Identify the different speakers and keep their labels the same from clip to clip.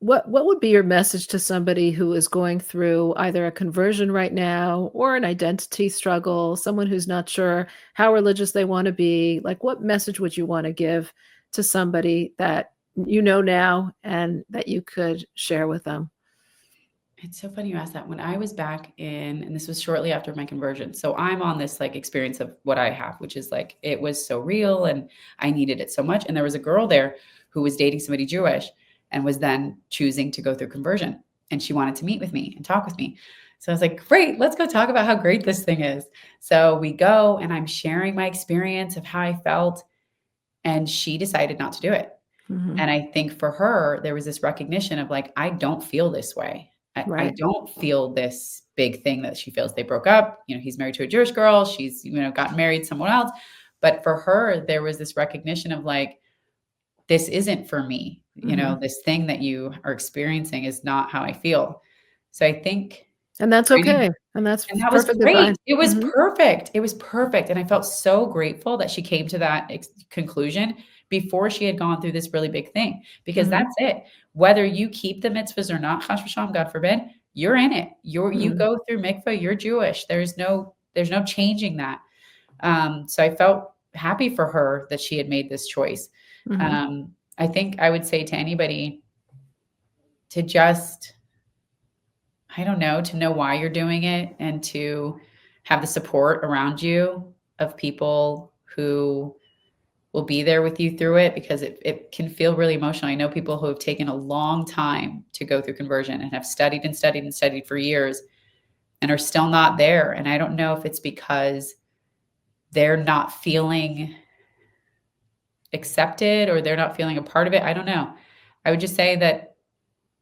Speaker 1: what would be your message to somebody who is going through either a conversion right now or an identity struggle, someone who's not sure how religious they want to be? Like, what message would you want to give to somebody that you know now and that you could share with them?
Speaker 2: It's so funny you asked that. When I was back in, and this was shortly after my conversion. So I'm on this like experience of what I have, which is like it was so real and I needed it so much. And there was a girl there who was dating somebody Jewish and was then choosing to go through conversion. And she wanted to meet with me and talk with me. So I was like, great, let's go talk about how great this thing is. So we go and I'm sharing my experience of how I felt. And she decided not to do it.
Speaker 1: Mhm.
Speaker 2: And I think for her, there was this recognition of like, I don't feel this way. I
Speaker 1: Right.
Speaker 2: don't feel this big thing that she feels. They broke up. He's married to a Jewish girl. She's, gotten married to someone else. But for her, there was this recognition of like, this isn't for me.
Speaker 1: Mhm.
Speaker 2: This thing that you are experiencing is not how I feel. So I think
Speaker 1: And that's
Speaker 2: finding
Speaker 1: okay, and that's
Speaker 2: and that was
Speaker 1: perfectly
Speaker 2: great.
Speaker 1: fine.
Speaker 2: It was
Speaker 1: Mhm.
Speaker 2: perfect. It was perfect, and I felt so grateful that she came to that conclusion before she had gone through this really big thing, because
Speaker 1: Mhm.
Speaker 2: that's it. Whether you keep the mitzvahs or not, chas v'shalom, God forbid, you're in it. You
Speaker 1: Mhm.
Speaker 2: go through mikvah, you're Jewish. There's no changing that. So I felt happy for her that she had made this choice.
Speaker 1: Mhm.
Speaker 2: I think I would say to anybody to just I don't know, to know why you're doing it and to have the support around you of people who will be there with you through it because it can feel really emotional. I know people who have taken a long time to go through conversion and have studied and studied and studied for years and are still not there. And I don't know if it's because they're not feeling accepted or they're not feeling a part of it. I don't know. I would just say that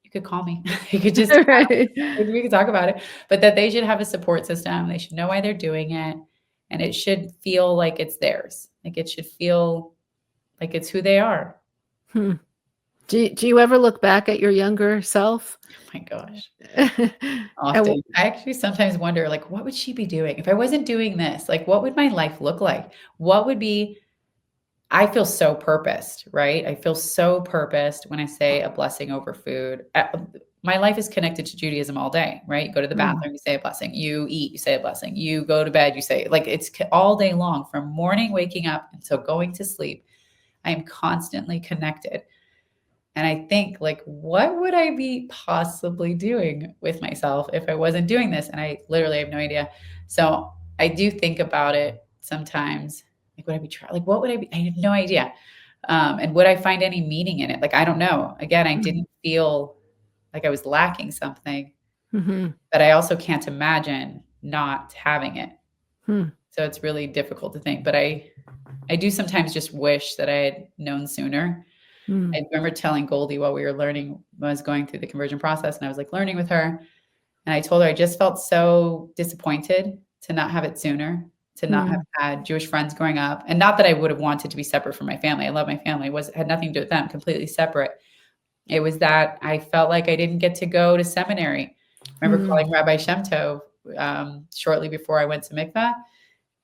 Speaker 2: you could call me. You could just
Speaker 1: Right.
Speaker 2: we could talk about it, but that they should have a support system. They should know why they're doing it, and it should feel like it's theirs. Like, it should feel like it's who they are.
Speaker 1: Hmm. Do you ever look back at your younger self?
Speaker 2: Oh my gosh.
Speaker 1: And w
Speaker 2: Often. I actually sometimes wonder, like, what would she be doing? If I wasn't doing this, like, what would my life look like? What would be I feel so purposed, right? I feel so purposed when I say a blessing over food. My life is connected to Judaism all day, right? You go to the
Speaker 1: Mm,
Speaker 2: bathroom, you say a blessing. You eat, you say a blessing. You go to bed, you say, like, it's all day long from morning waking up until going to sleep. I am constantly connected. And I think, like, what would I be possibly doing with myself if I wasn't doing this? And I literally have no idea. So I do think about it sometimes. Like, would I be trying? Like, what would I be? I have no idea. And would I find any meaning in it? Like, I don't know. Again, I
Speaker 1: mhm,
Speaker 2: didn't feel like I was lacking something,
Speaker 1: mhm,
Speaker 2: but I also can't imagine not having it.
Speaker 1: hmm,
Speaker 2: So it's really difficult to think. But I do sometimes just wish that I had known sooner.
Speaker 1: mm,
Speaker 2: I remember telling Goldie while we were learning, when I was going through the conversion process, and I was like learning with her. And I told her I just felt so disappointed to not have it sooner, to not have
Speaker 1: mm,
Speaker 2: had Jewish friends growing up. And not that I would have wanted to be separate from my family. I love my family. It had nothing to do with them, completely separate. It was that I felt like I didn't get to go to seminary. I remember calling
Speaker 1: mm.
Speaker 2: Rabbi Shem Tov shortly before I went to mikvah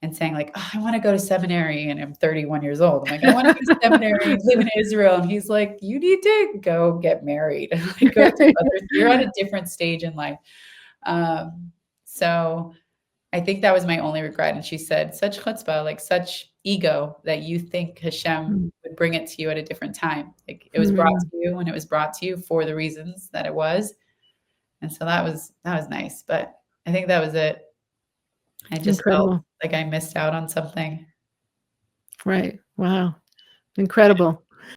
Speaker 2: and saying like, "Oh, I wanna go to seminary," and I'm 31 years old. I'm like, "I wanna go to seminary and live in Israel," and he's like, "You need to go get married, like, go do other you're at a different stage in life." Um, so I think that was my only regret, and she said, "Such chutzpah, like, such ego that you think Hashem
Speaker 1: Mm,
Speaker 2: would bring it to you at a different time. Like, it was brought
Speaker 1: mm,
Speaker 2: to you when it was brought to you for the reasons that it was." And so that was nice, but I think that was it. I just felt
Speaker 1: incredible.
Speaker 2: like I missed out on something.
Speaker 1: Right. Wow. Incredible.